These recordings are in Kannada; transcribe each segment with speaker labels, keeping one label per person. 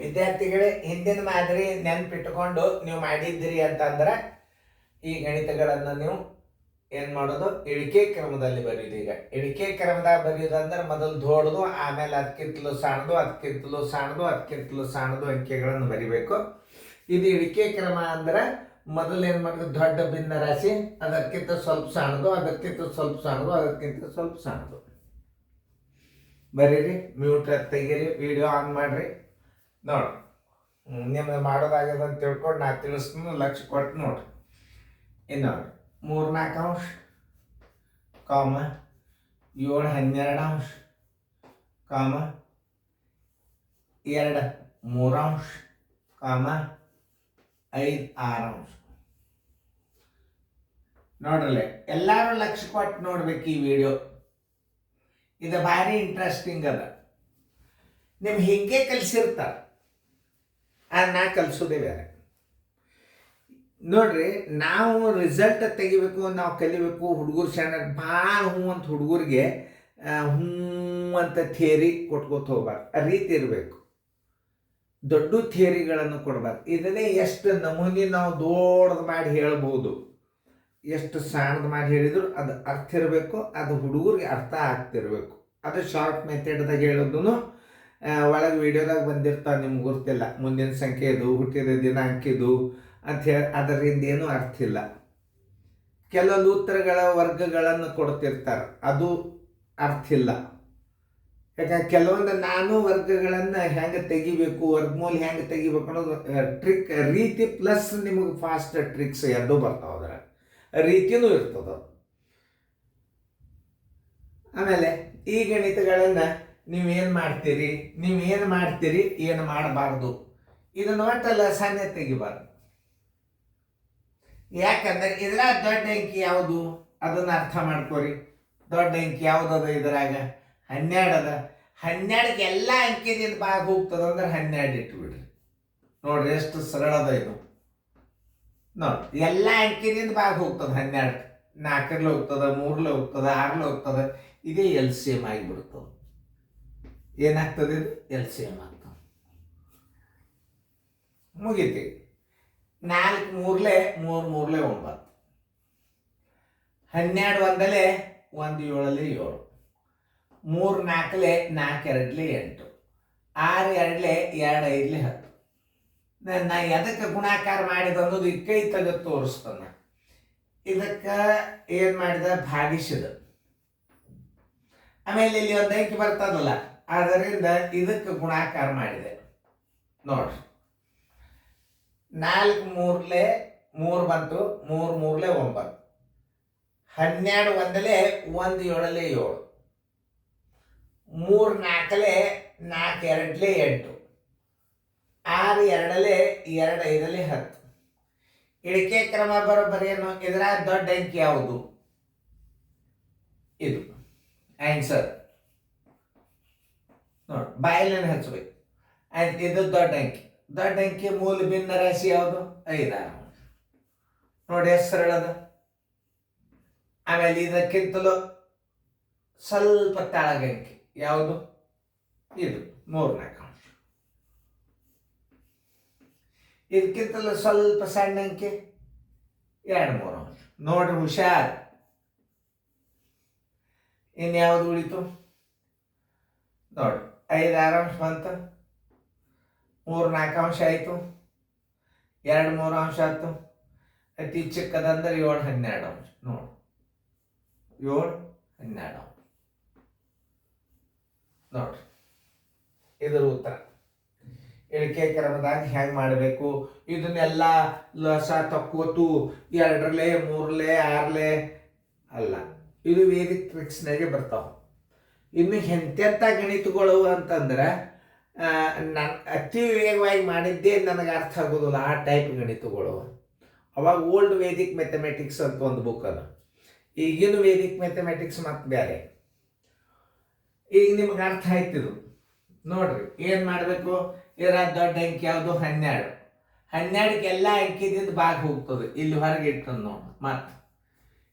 Speaker 1: ವಿದ್ಯಾರ್ಥಿಗಳೇ, ಹಿಂದಿನ ಮಾದರಿ ನೆನ್ಪಿಟ್ಟುಕೊಂಡು ನೀವು ಮಾಡಿದ್ದೀರಿ ಅಂತಂದ್ರೆ ಈ ಗಣಿತಗಳನ್ನು ನೀವು ಏನು ಮಾಡೋದು, ಇಳಿಕೆ ಕ್ರಮದಲ್ಲಿ ಬರೆಯೋದು. ಈಗ ಇಳಿಕೆ ಕ್ರಮದಾಗ ಬರೆಯೋದಂದ್ರೆ ಮೊದಲು ದೊಡ್ಡದು, ಆಮೇಲೆ ಅದಕ್ಕಿಂತಲೂ ಸಣ್ಣದು, ಅದಕ್ಕಿಂತಲೂ ಸಣ್ಣದು, ಅದಕ್ಕಿಂತಲೂ ಸಣ್ಣದು ಅಂಕೆಗಳನ್ನು ಬರಿಬೇಕು. ಇದು ಇಳಿಕೆ ಕ್ರಮ ಅಂದ್ರೆ ಮೊದಲು ಏನು ಮಾಡೋದು, ದೊಡ್ಡ ಭಿನ್ನ ರಾಶಿ, ಅದಕ್ಕಿಂತ ಸ್ವಲ್ಪ ಸಣ್ಣದು, ಅದಕ್ಕಿಂತ ಸ್ವಲ್ಪ ಸಣ್ಣದು, ಅದಕ್ಕಿಂತ ಸ್ವಲ್ಪ ಸಣ್ಣದು ಬರೀರಿ. ಮ್ಯೂಟ್ ತೆಗೀರಿ, ವಿಡಿಯೋ ಆನ್ ಮಾಡಿರಿ. ನೋಡ್ರಿ, ನಿಮ್ಗೆ ಮಾಡೋದಾಗ್ಯದ ಅಂತ ತಿಳ್ಕೊಂಡು ನಾ ತಿಳಿಸ್ತೀನಿ, ಲಕ್ಷ ಕೊಟ್ಟು ನೋಡ್ರಿ. ಇನ್ನು ನೋಡ್ರಿ, 3 4 ಅಂಶ ಕಾಮ 7 12 ಅಂಶ ಕಾಮ 2 3 ಅಂಶ ಕಾಮ 5 6 ಅಂಶ. ನೋಡ್ರಲ್ಲೇ ಎಲ್ಲರೂ ಲಕ್ಷ ಕೊಟ್ಟು ನೋಡ್ಬೇಕು ಈ ವಿಡಿಯೋ. ಇದು ಭಾರಿ ಇಂಟ್ರೆಸ್ಟಿಂಗ್ ಅದ. ನಿಮ್ಗೆ ಹಿಂಗೆ ಕಲಿಸಿರ್ತಾರೆ, ನಾ ಕಲಿಸೋದೇ ಬೇರೆ. ನೋಡ್ರಿ, ನಾವು ರಿಸಲ್ಟ್ ತೆಗಿಬೇಕು, ನಾವು ಕಲಿಬೇಕು. ಹುಡುಗರು ಸಣ್ಣ ಭಾಳ ಹ್ಞೂ ಅಂತ ಹುಡುಗರಿಗೆ ಹ್ಞೂ ಅಂತ ಥಿಯರಿ ಕೊಟ್ಕೋತ ಹೋಗ್ಬಾರ್ದು. ಆ ರೀತಿ ಇರಬೇಕು. ದೊಡ್ಡ ಥಿಯರಿಗಳನ್ನು ಕೊಡ್ಬಾರ್ದು. ಇದನ್ನೇ ಎಷ್ಟು ನಮೂನಿ ನಾವು ದೊಡ್ಡದು ಮಾಡಿ ಹೇಳ್ಬೋದು, ಎಷ್ಟು ಸಣ್ಣದು ಮಾಡಿ ಹೇಳಿದ್ರು ಅದು ಅರ್ಥ ಇರಬೇಕು, ಅದು ಹುಡುಗರಿಗೆ ಅರ್ಥ ಆಗ್ತಿರ್ಬೇಕು. ಅದು ಶಾರ್ಟ್ ಮೆಥಡ್ದಾಗ ಹೇಳೋದು ಒಳಗೆ ವಿಡಿಯೋದಾಗ ಬಂದಿರ್ತಾವೆ, ನಿಮ್ಗೆ ಗೊತ್ತಿಲ್ಲ. ಮುಂದಿನ ಸಂಖ್ಯೆ ಇದು, ಹುಟ್ಟಿದ ದಿನಾಂಕಿದು ಅಂತ ಹೇಳಿ ಅದರಿಂದ ಏನೂ ಅರ್ಥ ಇಲ್ಲ. ಕೆಲವೊಂದು ಉತ್ತರಗಳ ವರ್ಗಗಳನ್ನು ಕೊಡ್ತಿರ್ತಾರೆ, ಅದು ಅರ್ಥ ಇಲ್ಲ. ಯಾಕಂದ್ರೆ ಕೆಲವೊಂದು ನಾನು ವರ್ಗಗಳನ್ನು ಹೆಂಗೆ ತೆಗಿಬೇಕು, ವರ್ಗಮೂಲ ಹೆಂಗೆ ತೆಗಿಬೇಕು ಅನ್ನೋದು ಟ್ರಿಕ್, ರೀತಿ ಪ್ಲಸ್ ನಿಮಗೆ ಫಾಸ್ಟ್ ಟ್ರಿಕ್ಸ್ ಎರಡೂ ಬರ್ತಾವೆ. ಅದರ ರೀತಿಯೂ ಇರ್ತದೆ. ಆಮೇಲೆ ಈ ಗಣಿತಗಳನ್ನು ನೀವೇನು ಮಾಡ್ತೀರಿ, ಏನು ಮಾಡಬಾರ್ದು, ಇದನ್ನು ಒಟ್ಟಲ್ಲ ಸಾನ್ಯ ತೆಗಿಬಾರ್ದು. ಯಾಕಂದ್ರೆ ಇದ್ರ ದೊಡ್ಡ ಅಂಕಿ ಯಾವುದು ಅದನ್ನು ಅರ್ಥ ಮಾಡ್ಕೋರಿ. ದೊಡ್ಡ ಅಂಕಿ ಯಾವುದದ ಇದ್ರಾಗ 12 ಅದ. 12ಕ್ಕೆ ಎಲ್ಲ ಅಂಕಿದಿಂದ ಭಾಗ ಹೋಗ್ತದ ಅಂದ್ರೆ 12 ಇಟ್ಬಿಡ್ರಿ. ನೋಡ್ರಿ ಎಷ್ಟು ಸರಳ ಅದ ಇದು. ನೋಡ್ರಿ, ಎಲ್ಲ ಅಂಕಿದಿಂದ ಭಾಗ ಹೋಗ್ತದೆ. 12 4ರಲ್ಲಿ ಹೋಗ್ತದೆ, 3ರಲ್ಲಿ ಹೋಗ್ತದೆ, 6ರಲ್ಲಿ ಹೋಗ್ತದೆ. ಇದೇ LCM ಆಗಿಬಿಡ್ತದೆ. ಏನಾಗ್ತದೆ? ಇದು LCM ಆಗ್ತದೆ. ಮುಗೀತಿ. 4 3ಲೆ 3 3ಲೆ 9, 12 1ಲೆ 1 7ಲೆ 7, 3 4ಲೆ 4 2ಲೆ 8, 6 2ಲೆ 2 5ಲೆ 10. ನಾ ಎದಕ್ಕೆ ಗುಣಾಕಾರ ಮಾಡಿದ ಅನ್ನೋದು ಈ ಕೈ ತೆಗೆದು ತೋರಿಸ್ತಾನೆ. ಇದಕ್ಕೆ ಏನು ಮಾಡಿದ, ಭಾಗಿಸಿದ. ಆಮೇಲೆ ಇಲ್ಲಿ ಒಂದು ಅಂಕಿ ಬರ್ತದಲ್ಲ, ಅದರಿಂದ ಇದಕ್ಕೆ ಗುಣಾಕಾರ ಮಾಡಿದೆ. ನೋಡ್ರಿ, 4 3ಲೆ 3 ಬಂತು, 3 3ಲೆ 9, 12 1ಲೆ 1 7ಲೆ 7, 3 4ಲೆ 4 2ಲೆ 8, 6 2ಲೆ 2 5ಲೆ 10. ಇಳಿಕೆ ಕ್ರಮ ಬರೋಬ್ಬರಿ ಏನು? ಇದರ ದೊಡ್ಡ ಅಂಕಿ ಯಾವುದು? ಇದು ಆನ್ಸರ್. ನೋಡಿ, ಬಾಯಲ್ಲಿ ಹಚ್ಚಬೇಕು. ಆಯ್ತು, ಇದು ದೊಡ್ಡ ಅಂಕಿ. ದೊಡ್ಡ ಅಂಕಿ ಮೂಲ ಭಿನ್ನ ರಾಶಿ ಯಾವುದು? 5 ನೋಡಿ, ಎಷ್ಟು ಸರಳ ಅದ. ಆಮೇಲೆ ಇದಕ್ಕಿಂತಲೂ ಸ್ವಲ್ಪ ತಾಳಗ ಅಂಕಿ ಯಾವುದು? ಇದು 3 4 ಅಂಶ. ಇದಕ್ಕಿಂತಲೂ ಸ್ವಲ್ಪ ಸಣ್ಣ ಅಂಕಿ 2 3 ಅಂಶ. ನೋಡ್ರಿ, ಹುಷಾರ್. ಇನ್ಯಾವುದು ಉಳಿತು? ನೋಡ್ರಿ, 5 6 ಅಂಶ ಬಂತು, 3 4 ಅಂಶ ಆಯಿತು, 2 3 ಅಂಶ ಆಯ್ತು. ಅತಿ ಚಿಕ್ಕದಂದ್ರೆ 7 12 ಅಂಶ. ನೋಡಿ, 7 12 ಅಂಶ. ನೋಡ್ರಿ, ಇದರ ಉತ್ತರ. ಇಳಿಕೆ ಕ್ರಮದಾಗ ಹೆಂಗೆ ಮಾಡಬೇಕು ಇದನ್ನೆಲ್ಲ ಲಸ ತಕ್ಕೋತು 2ರಲ್ಲೇ 3ಲೆ 6ಲೆ ಅಲ್ಲ. ಇದು ವೇದಿಕ್ ಟ್ರಿಕ್ಸ್ನಾಗೆ ಬರ್ತಾವೆ. ಇನ್ನು ಎಂತೆಂಥ ಗಣಿತಗಳು ಅಂತಂದ್ರೆ ನಾನು ಅತಿ ವೇಗವಾಗಿ ಮಾಡಿದ್ದೇ ನನಗೆ ಅರ್ಥ ಆಗೋದಿಲ್ಲ, ಆ ಟೈಪ್ ಗಣಿತಗಳು. ಅವಾಗ ಓಲ್ಡ್ ವೇದಿಕ್ ಮ್ಯಾಥಮೆಟಿಕ್ಸ್ ಅಂತ ಒಂದು ಬುಕ್ ಅದ. ಈಗಿನ ವೇದಿಕ್ ಮ್ಯಾಥಮೆಟಿಕ್ಸ್ ಮತ್ತೆ ಬೇರೆ. ಈಗ ನಿಮ್ಗೆ ಅರ್ಥ ಆಯ್ತಿದು. ನೋಡ್ರಿ, ಏನು ಮಾಡಬೇಕು? ಇದರ ದೊಡ್ಡ ಅಂಕಿ ಯಾವುದು? 12. 12ಕ್ಕೆ ಎಲ್ಲ ಅಂಕಿದಿಂದ ಭಾಗ ಹೋಗ್ತದೆ. ಇಲ್ಲಿ ಹೊರಗೆ ಇಟ್ಟದ್ದು ನೋಡಿ. ಮತ್ತೆ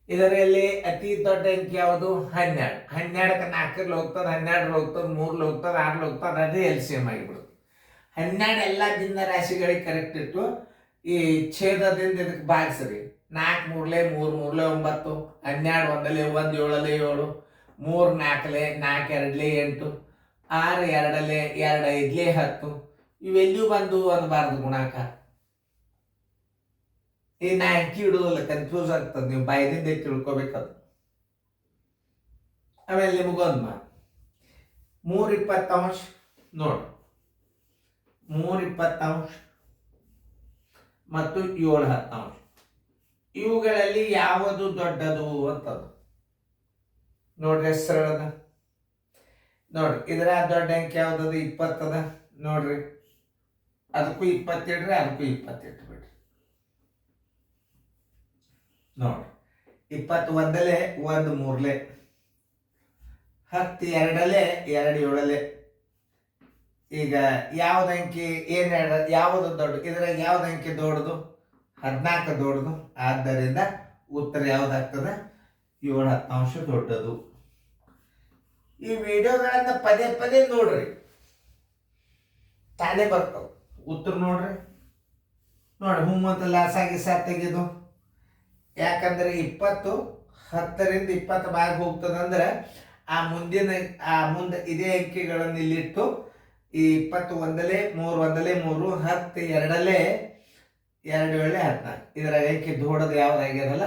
Speaker 1: ಇದರಲ್ಲಿ ಅತಿ ದೊಡ್ಡ ಅಂಕಿ ಯಾವುದು? 12. 12ಕ್ಕೆ 4ರಲ್ಲಿ ಹೋಗ್ತದೆ, 12ರಲ್ಲಿ ಹೋಗ್ತದೆ, 3ರಲ್ಲಿ ಹೋಗ್ತದೆ, 6ರಲ್ಲಿ ಹೋಗ್ತದೆ. ಅದೇ LCM ಆಗಿಬಿಡುತ್ತೆ. 12 ಎಲ್ಲ ಭಿನ್ನ ರಾಶಿಗಳಿಗೆ ಕರೆಕ್ಟ್ ಇಟ್ಟು ಈ ಛೇದದಿಂದ ಇದಕ್ಕೆ ಭಾಗಿಸ್ರಿ. 4 ಮೂರ್ಲೆ 3 ಮೂರ್ಲೆ 9, 12 ಒಂದಲೆ 1 7 7, 3 4 4 2 8, 6 2 2 5 10. ಇವೆಲ್ಲಿಯೂ ಬಂದು ಅನ್ನಬಾರ್ದು ಗುಣಾಕಾರ. ಈ ನಾ ಅಂಕಿ ಇಡೋದಿಲ್ಲ, ಕನ್ಫ್ಯೂಸ್ ಆಗ್ತದೆ, ನೀವು ಬಾಯದಿಂದ ತಿಳ್ಕೊಬೇಕದು. ಆಮೇಲೆ ನಿಮಗೊಂದು ಮಾತು, 3 20 ನೋಡಿ, 3 20 ಮತ್ತು 7 10 ಇವುಗಳಲ್ಲಿ ಯಾವುದು ದೊಡ್ಡದು ಅಂತದ್ದು ನೋಡ್ರಿ. ಸರಳದ ನೋಡ್ರಿ, ಇದರ ದೊಡ್ಡ ಅಂಕೆ ಯಾವ್ದದು? 20 ಅದ ನೋಡ್ರಿ. ಅದಕ್ಕೂ 20 ಇಡ್ರಿ, ಅದಕ್ಕೂ 20 ಇಟ್ಬಿಡ್ರಿ. ನೋಡ್ರಿ, 21 1 ಮೂರ್ಲೆ, 10 2 2 7. ಈಗ ಯಾವ್ದು ಅಂಕಿ ಯಾವುದು ದೊಡ್ಡ? ಇದ್ರಾಗ ಯಾವ್ದು ಅಂಕಿ ದೊಡ್ಡದು? 14 ದೊಡ್ಡದು. ಆದ್ದರಿಂದ ಉತ್ತರ ಯಾವ್ದಾಗ್ತದೆ? 7 10 ದೊಡ್ಡದು. ಈ ವಿಡಿಯೋಗಳನ್ನ ಪದೇ ಪದೇ ನೋಡ್ರಿ, ತಾನೇ ಬರ್ತಾವ ಉತ್ತರ. ನೋಡ್ರಿ ಅಂತ ಲಾಸಾಗಿ ತೆಗೆದು, ಯಾಕಂದ್ರೆ 20 10ರಿಂದ 20 ಬಾಗಿ ಹೋಗ್ತದಂದ್ರೆ ಮುಂದೆ ಇದೇ ಅಂಕಿಗಳನ್ನು ಇಲ್ಲಿಟ್ಟು ಈ 21 3 1 3 10 2 2 7 14 ಇದರ ಅಂಕಿ ದೊಡ್ಡದು ಯಾವ್ದಾಗ್ಯದಲ್ಲ.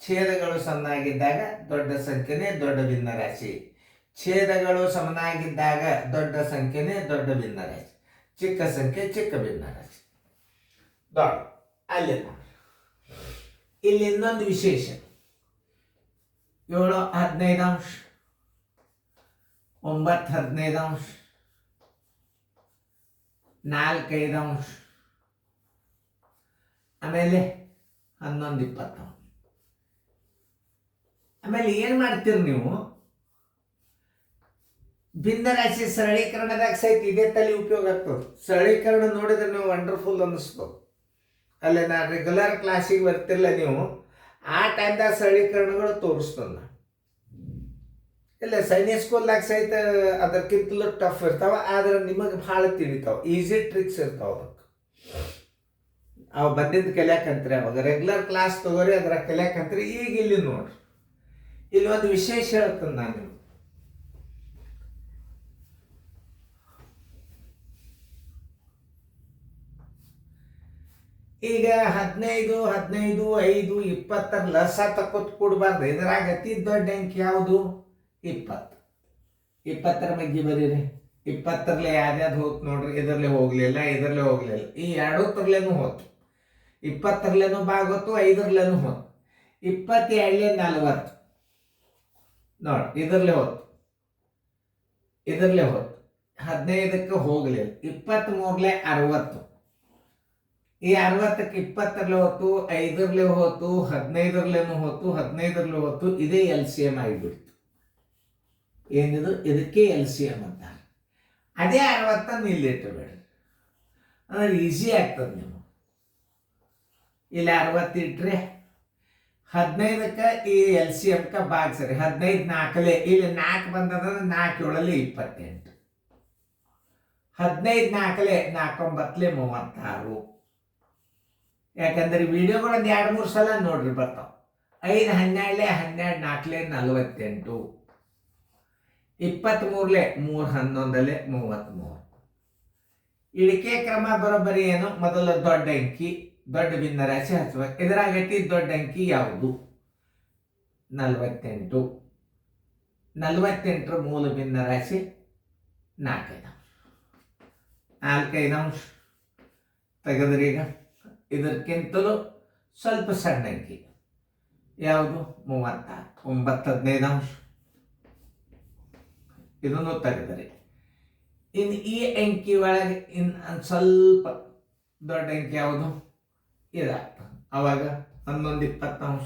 Speaker 1: ಛೇದಗಳು ಸಮನಾಗಿದ್ದಾಗ ದೊಡ್ಡ ಸಂಖ್ಯೆನೇ ದೊಡ್ಡ ಭಿನ್ನ ರಾಶಿ. ಛೇದಗಳು ಸಮನಾಗಿದ್ದಾಗ ದೊಡ್ಡ ಸಂಖ್ಯೆನೇ ದೊಡ್ಡ ಭಿನ್ನ ರಾಶಿ, ಚಿಕ್ಕ ಸಂಖ್ಯೆ ಚಿಕ್ಕ ಭಿನ್ನ ರಾಶಿ. ದೊಡ್ಡ ಅಲ್ಲಿ ಇಲ್ಲಿ ಇನ್ನೊಂದು ವಿಶೇಷ, 7 15 9 15 4 5 ಆಮೇಲೆ 11 20. ಆಮೇಲೆ ಏನ್ ಮಾಡ್ತೀರಿ ನೀವು? ಭಿನ್ನ ರಾಶಿ ಸರಳೀಕರಣದಾಗ ಸಹಿತ ಇದೇ ತಲೆ ಉಪಯೋಗ ಆಗ್ತದೆ. ಸರಳೀಕರಣ ನೋಡಿದ್ರೆ ನೀವು ವಂಡರ್ಫುಲ್ ಅನ್ನಿಸ್ತದೆ. ಅಲ್ಲೇ ನಾ ರೆಗ್ಯುಲರ್ ಕ್ಲಾಸಿಗೆ ಬರ್ತಿರ್ಲ ನೀವು, ಆ ಟೈಮ್ದಾಗ ಸರಳೀಕರಣಗಳು ತೋರಿಸ್ತದ. ಇಲ್ಲ ಸೈನಿಕ್ ಸ್ಕೂಲ್ದಾಗ ಸಹಿತ ಅದಕ್ಕಿಂತಲೂ ಟಫ್ ಇರ್ತಾವ, ಆದ್ರೆ ನಿಮಗೆ ಭಾಳ ತಿಳಿತಾವ, ಈಸಿ ಟ್ರಿಕ್ಸ್ ಇರ್ತಾವ. ಅದಕ್ಕೆ ಅವು ಬಂದಿದ್ದು ಕಲಿಯಾಕಂತ್ರಿ. ಅವಾಗ ರೆಗ್ಯುಲರ್ ಕ್ಲಾಸ್ ತಗೋರಿ, ಅದ್ರ ಕಲಿಯಾಕಂತ್ರಿ. ಈಗ ಇಲ್ಲಿ ನೋಡ್ರಿ, ಇಲ್ಲಿ ಒಂದು ವಿಶೇಷ ಹೇಳ್ತೇನೆ ನಾನು ನಿಮ್ಗೆ. ಈಗ 15 15 5 20 ಲಸ ತಕ್ಕೊತ್ ಕೊಡ್ಬಾರ್ದು. ಇದ್ರಾಗ ಅತಿ ದೊಡ್ಡ ಅಂಕಿ ಯಾವುದು? 20. 20ರ ಬಗ್ಗೆ ಬರೀರಿ. 20ರಲ್ಲಿ ಯಾವ್ದು ಹೋತ್ ನೋಡ್ರಿ. ಇದರಲ್ಲಿ ಹೋಗ್ಲಿಲ್ಲ, ಇದರಲ್ಲಿ ಹೋಗ್ಲಿಲ್ಲ. ಈ 2 ಹೋತು. 20ರಲ್ಲೇನು ಬಾಗೊತ್ತು, 5ರಲ್ಲೇನು ಹೋತು. 22 40 ನೋಡಿ, ಇದರಲ್ಲೇ ಹೋತು, ಇದರಲ್ಲೇ ಹೋತು. 15ಕ್ಕೆ ಹೋಗ್ಲಿಲ್ಲ. 23 60. ಈ 60ಕ್ಕೆ 20ರಲ್ಲಿ ಹೋತು, 5ರಲ್ಲಿ ಹೋತು, 15ರಲ್ಲೇನು ಹೋತು, 15ರಲ್ಲಿ ಹೋತು. ಇದೇ LCM ಆಗಿಬಿಡ್ತು. ಏನಿದು? ಇದಕ್ಕೆ LCM ಅಂತಾರೆ. ಅದೇ 60 ಇಲ್ಲಿಟ್ಟಬೇಡ್ರಿ, ಅಂದ್ರೆ ಈಸಿ ಆಗ್ತದೆ. ನೀವು ಇಲ್ಲಿ 60 ಇಟ್ರೆ 15ಕ್ಕೆ ಈ LCMಕ್ಕೆ ಭಾಗಿಸ್ರಿ. 15 4 ಇಲ್ಲಿ 4 ಬಂದದ, 4 7 28. 15 4 4 9 36. ಯಾಕಂದ್ರೆ ವಿಡಿಯೋಗಳು ಒಂದು 2-3 ಸಲ ನೋಡ್ರಿ ಬರ್ತಾವ. 5 12 12 4 48. 23 3 11 33. ಇಳಿಕೆ ಕ್ರಮ ಬರೋಬ್ಬರಿ ಏನು? ಮೊದಲ ದೊಡ್ಡ ಅಂಕಿ ದೊಡ್ಡ ಭಿನ್ನ ರಾಶಿ ಹಚ್ಚಬೇಕು. ಇದರಾಗ ಅತಿ ದೊಡ್ಡ ಅಂಕಿ ಯಾವುದು? 48. 48ರ ಮೂಲ ಭಿನ್ನ ರಾಶಿ 4 5 ತೆಗೆದ್ರಿ. ಈಗ ಇದಕ್ಕಿಂತಲೂ ಸ್ವಲ್ಪ ಸಣ್ಣ ಅಂಕಿ ಯಾವುದು? 36. 9 15 ಇದನ್ನು ತೆಗೆದ್ರಿ. ಇನ್ನು ಈ ಅಂಕಿ ಒಳಗೆ ಸ್ವಲ್ಪ ದೊಡ್ಡ ಅಂಕಿ ಯಾವುದು? ಇದಾಗ್ತದೆ. ಅವಾಗ 11 20.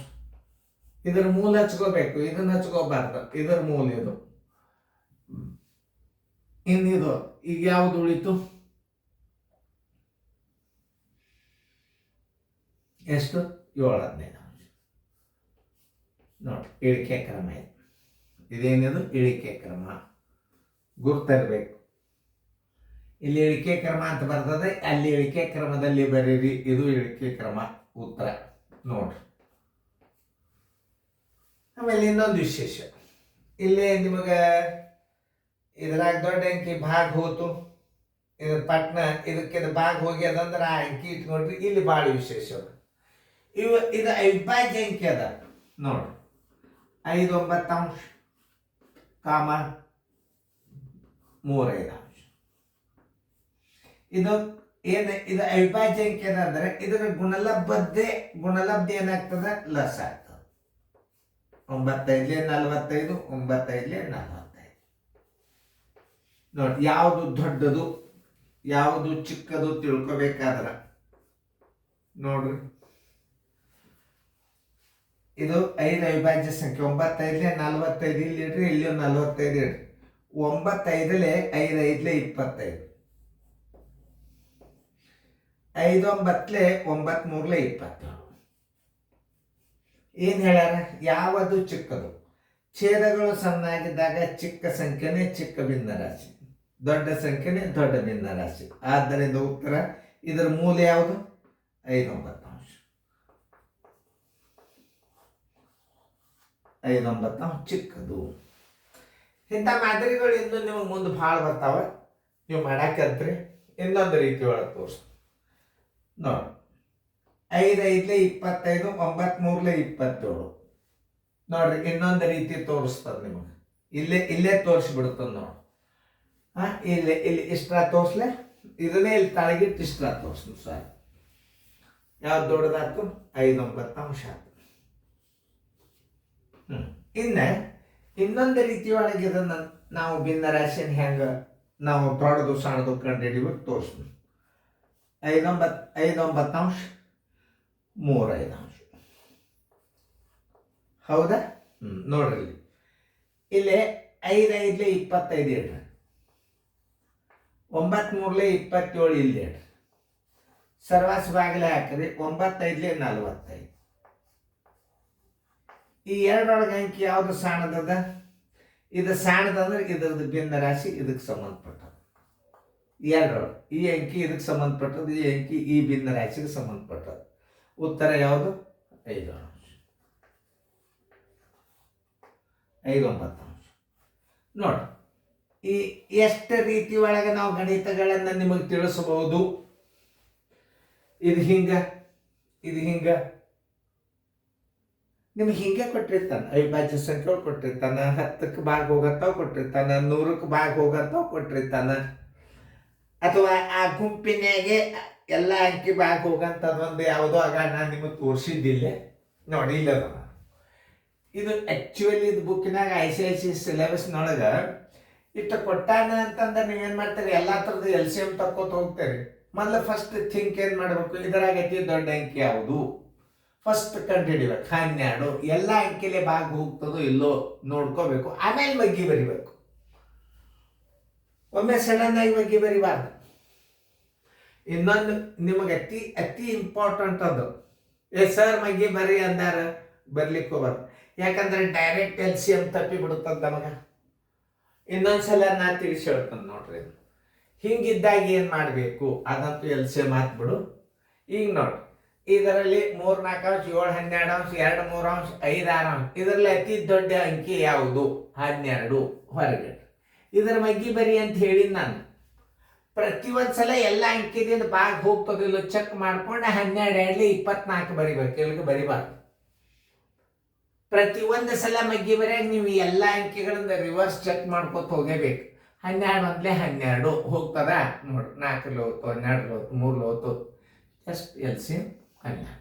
Speaker 1: ಇದರ ಮೂಲ ಹಚ್ಕೋಬೇಕು, ಇದನ್ನ ಹಚ್ಕೋಬಾರ್ದು. ಇದರ ಮೂಲ ಇದು. ಇನ್ನಿದು ಈಗ ಯಾವುದು ಉಳಿತು? ಎಷ್ಟು? 7 15 ನೋಡಿ. ಇಳಿಕೆ ಕ್ರಮ ಇದು. ಇದೇನಿದು? ಇಳಿಕೆ ಕ್ರಮ ಗುರ್ತಿರ್ಬೇಕು. ಇಲ್ಲಿ ಇಳಿಕೆ ಕ್ರಮ ಅಂತ ಬರ್ತದೆ, ಅಲ್ಲಿ ಇಳಿಕೆ ಕ್ರಮದಲ್ಲಿ ಬರೀರಿ. ಇದು ಇಳಿಕೆ ಕ್ರಮ ಉತ್ತರ ನೋಡ್ರಿ. ಆಮೇಲೆ ಇನ್ನೊಂದು ವಿಶೇಷ, ಇಲ್ಲಿ ನಿಮಗೆ ಇದ್ರಾಗ ದೊಡ್ಡ ಅಂಕಿ ಭಾಗ ಹೋತು, ಇದು ಪಟ್ನ ಇದಕ್ಕೆ ಭಾಗ ಹೋಗಿ ಅದಂದ್ರೆ ಆ ಅಂಕಿ ಇಟ್ಕೊಂಡ್ರಿ. ಇಲ್ಲಿ ಭಾಳ ವಿಶೇಷ ಇದು ಅವಿಭಾಜ್ಯ ಅಂಕಿ ಅದ ನೋಡ್ರಿ. 5/9 ಕಾಮ 3/5. ಇದು ಏನು, ಇದು ಅವಿಭಾಜ್ಯ ಅಂಕಿ ಅದ ಅಂದ್ರೆ ಇದರ ಗುಣಲಬ್ಧ ಏನಾಗ್ತದೆ, ಲಸ್ ಆಗ್ತದೆ. 9 45, 9 45. ನೋಡಿ, ಯಾವುದು ದೊಡ್ಡದು ಯಾವುದು ಚಿಕ್ಕದು ತಿಳ್ಕೊಬೇಕಾದ್ರ ನೋಡ್ರಿ, ಇದು 5 ಅವಿಭಾಜ್ಯ ಸಂಖ್ಯೆ. 9 45 ಇಲ್ಲಿ ಇಡ್ರಿ, ಇಲ್ಲಿ 45 ಇಡ್ರಿ. 9 5 5 5 25, 5 9 9 3 27. ಏನ್ ಹೇಳ್ಯಾರ, ಯಾವುದು ಚಿಕ್ಕದು, ಛೇದಗಳು ಸಣ್ಣಾಗಿದ್ದಾಗ ಚಿಕ್ಕ ಸಂಖ್ಯೆನೇ ಚಿಕ್ಕ ಭಿನ್ನರಾಶಿ, ದೊಡ್ಡ ಸಂಖ್ಯೆನೇ ದೊಡ್ಡ ಭಿನ್ನರಾಶಿ. ಆದ್ದರಿಂದ ಉತ್ತರ ಇದರ ಮೂಲ ಯಾವುದು, 5/9. 5/9 ಚಿಕ್ಕದು. ಇಂಥ ಮಾದರಿಗಳು ಇನ್ನು ನಿಮಗೆ ಮುಂದೆ ಭಾಳ ಬರ್ತಾವ, ನೀವು ಮಾಡಾಕಂತ್ರಿ. ಇನ್ನೊಂದು ರೀತಿ ಒಳಗೆ ತೋರಿಸ್ ನೋಡಿ, 5 5 25, 9 3 27. ನೋಡ್ರಿ, ಇನ್ನೊಂದು ರೀತಿ ತೋರಿಸ್ತದೆ ನಿಮಗೆ. ಇಲ್ಲೇ ತೋರಿಸ್ಬಿಡ್ತದೆ ನೋಡಿ. ಇಲ್ಲಿ ಇಷ್ಟ ತೋರಿಸ್ಲೆ, ಇದನ್ನೇ ಇಲ್ಲಿ ತಳಗಿಟ್ಟು ಇಷ್ಟ ತೋರಿಸ್ತು ಸರ್. ಯಾವ್ದು ದೊಡ್ಡದಾಯ್ತು, 5/9 ಆಯ್ತು. ಇನ್ನೊಂದು ರೀತಿ ಒಳಗೆ ಇದನ್ನು ನಾವು ಭಿನ್ನರಾಶಿಯನ್ನು ಹೆಂಗೆ ನಾವು ದೊಡ್ಡದು ಸಣ್ಣದು ಕಂಡು ಹಿಡಿಬೇಕು ತೋರಿಸ್ತೀವಿ. 5/9 3/5. ಹೌದಾ? ನೋಡ್ರಿ, ಇಲ್ಲಿ 5 5 25 ಇಡ್ರಿ, 9 3 27 ಇಲ್ಲಿ ಇಡ್ರಿ, ಸರ್ವಾಸ ಬಾಗಿಲ ಹಾಕ್ರಿ. 9 5 45. ಈ ಎರಡರೊಳಗೆ ಅಂಕಿ ಯಾವುದು ಸಣ್ಣದದ, ಇದು ಸಣ್ಣದಂದ್ರೆ ಇದ್ರದ್ದು ಭಿನ್ನ ರಾಶಿ ಇದಕ್ಕೆ ಸಂಬಂಧಪಟ್ಟದ್ದು. ಎರಡರೊಳಗೆ ಈ ಅಂಕಿ ಇದಕ್ಕೆ ಸಂಬಂಧಪಟ್ಟದ್ದು, ಈ ಅಂಕಿ ಈ ಭಿನ್ನ ರಾಶಿಗೆ ಸಂಬಂಧಪಟ್ಟದ್ದು. ಉತ್ತರ ಯಾವುದು, 5/9. ನೋಡಿ, ಈ ಎಷ್ಟು ರೀತಿ ಒಳಗೆ ನಾವು ಗಣಿತಗಳನ್ನು ನಿಮಗೆ ತಿಳಿಸಬಹುದು. ಇದು ಹಿಂಗ ನಿಮ್ಗೆ ಹಿಂಗೆ ಕೊಟ್ಟಿರ್ತಾನೆ. ಅವಿಭಾಜ್ಯ ಸಂಖ್ಯೆಗಳು ಕೊಟ್ಟಿರ್ತಾನ, 10ಕ್ಕೆ ಭಾಗ ಹೋಗತ್ತಾವ ಕೊಟ್ಟಿರ್ತಾನ, 100ಕ್ಕೆ ಭಾಗ ಹೋಗತ್ತಾವ ಕೊಟ್ಟಿರ್ತಾನ, ಅಥವಾ ಆ ಗುಂಪಿನಾಗೆ ಎಲ್ಲ ಅಂಕಿ ಭಾಗ ಹೋಗಂಥದ್ದೊಂದು ಯಾವುದೋ ಆಗ ನಾನು ನಿಮಗೆ ತೋರಿಸಿದ್ದಿಲ್ಲ ನೋಡಿ. ಇಲ್ಲ, ಇದು ಆ್ಯಕ್ಚುಲಿ ಇದು ಬುಕ್ಕಿನಾಗ ICIC ಸಿಲೆಬಸ್ನೊಳಗೆ ಇಷ್ಟು ಕೊಟ್ಟಾನ ಅಂತಂದ್ರೆ ನೀವೇನು ಮಾಡ್ತೀರಿ, ಎಲ್ಲ ಥರದ್ದು LCM ತಕ್ಕೋತ ಹೋಗ್ತೀರಿ. ಮೊದಲು ಫಸ್ಟ್ ಥಿಂಕ್ ಏನು ಮಾಡಬೇಕು, ಇದರಾಗ ಅತಿ ದೊಡ್ಡ ಅಂಕಿ ಯಾವುದು ಫಸ್ಟ್ ಕಂಡು ಹಿಡಿಬೇಕು. 12 ಎಲ್ಲ ಅಂಕಿಲೆ ಭಾಗ ಹೋಗ್ತದೋ ಇಲ್ಲೋ ನೋಡ್ಕೋಬೇಕು. ಆಮೇಲೆ ಮಗ್ಗಿ ಬರಿಬೇಕು. ಒಮ್ಮೆ ಸಡನ್ ಆಗಿ ಮಗ್ಗಿ ಬರಿಬಾರ್ದು. ಇನ್ನೊಂದು ನಿಮಗೆ ಅತಿ ಇಂಪಾರ್ಟೆಂಟ್ ಅದು, ಸರ್ ಮಗ್ಗಿ ಬರಿ ಅಂದಾರ ಬರ್ಲಿಕ್ಕೆ ಹೋಗ್ಬಾರ್ದು. ಯಾಕಂದ್ರೆ ಡೈರೆಕ್ಟ್ LCM ತಪ್ಪಿ ಬಿಡುತ್ತದೆ ನಮಗೆ. ಇನ್ನೊಂದ್ಸಲ ನಾ ತಿಳಿಸಿ ಹೇಳ್ತಾನೆ ನೋಡ್ರಿ. ಹಿಂಗಿದ್ದಾಗ ಏನು ಮಾಡಬೇಕು ಅದಂತೂ LCM ಹಾಕ್ಬಿಡು. ಈಗ ನೋಡಿ, ಇದರಲ್ಲಿ 3 4 ಅಂಶ 7 12 ಅಂಶ 2 3 ಅಂಶ 5 6 ಅಂಶ. ಇದರಲ್ಲಿ ಅತಿ ದೊಡ್ಡ ಅಂಕಿ ಯಾವುದು, 12 ಹೊರಗೆ. ಇದರ ಮಗ್ಗಿ ಬರಿ ಅಂತ ಹೇಳಿ ನಾನು ಪ್ರತಿಯೊಂದ್ಸಲ ಎಲ್ಲ ಅಂಕಿದಿಂದ ಭಾಗ ಹೋಗ್ತದಿಲ್ಲ ಚೆಕ್ ಮಾಡ್ಕೊಂಡು 12 24 ಬರಿಬೇಕು, ಇಲ್ಲಿಗೆ ಬರಿಬಾರ್ದು. ಪ್ರತಿಯೊಂದು ಸಲ ಮಗ್ಗಿ ಬರೆಯಾಗ ನೀವು ಎಲ್ಲ ಅಂಕಿಗಳಿಂದ ರಿವರ್ಸ್ ಚೆಕ್ ಮಾಡ್ಕೊತ ಹೋಗಬೇಕು. 12 12 ಹೋಗ್ತದ ನೋಡಿ, 4 ಹೋಯ್ತು, 12 ಹೋಯ್ತು, 3 ಹೋಯ್ತು, ಜಸ್ಟ್ LCM 12.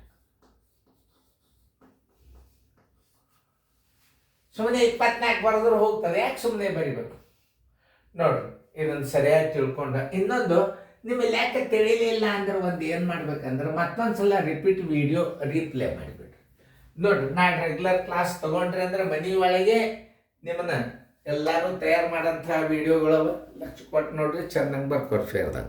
Speaker 1: ಸುಮ್ಮನೆ 24 ಬರೆದ್ರು ಹೋಗ್ತದೆ, ಯಾಕೆ ಸುಮ್ಮನೆ ಬರಿಬೇಕು ನೋಡ್ರಿ. ಇದನ್ನು ಸರಿಯಾಗಿ ತಿಳ್ಕೊಂಡ. ಇನ್ನೊಂದು ನಿಮ್ಮ ಲೆಕ್ಕ ತಿಳಿಲಿಲ್ಲ ಅಂದ್ರೆ ಒಂದು ಏನು ಮಾಡ್ಬೇಕಂದ್ರೆ ಮತ್ತೊಂದ್ಸಲ ರಿಪೀಟ್ ವಿಡಿಯೋ ರೀಪ್ಲೇ ಮಾಡಿಬಿಡ್ರಿ ನೋಡ್ರಿ. ನಾಳೆ ರೆಗ್ಯುಲರ್ ಕ್ಲಾಸ್ ತಗೊಂಡ್ರಿ ಅಂದ್ರೆ ಮನೆ ಒಳಗೆ ನಿಮ್ಮನ್ನ ಎಲ್ಲರೂ ತಯಾರು ಮಾಡೋಂಥ ವಿಡಿಯೋಗಳು ಲಕ್ಷ ಕೊಟ್ಟು ನೋಡ್ರಿ, ಚೆನ್ನಾಗಿ ಬರ್ಕೊಡ್ರಿ ಫೇರ್ದಾಗ.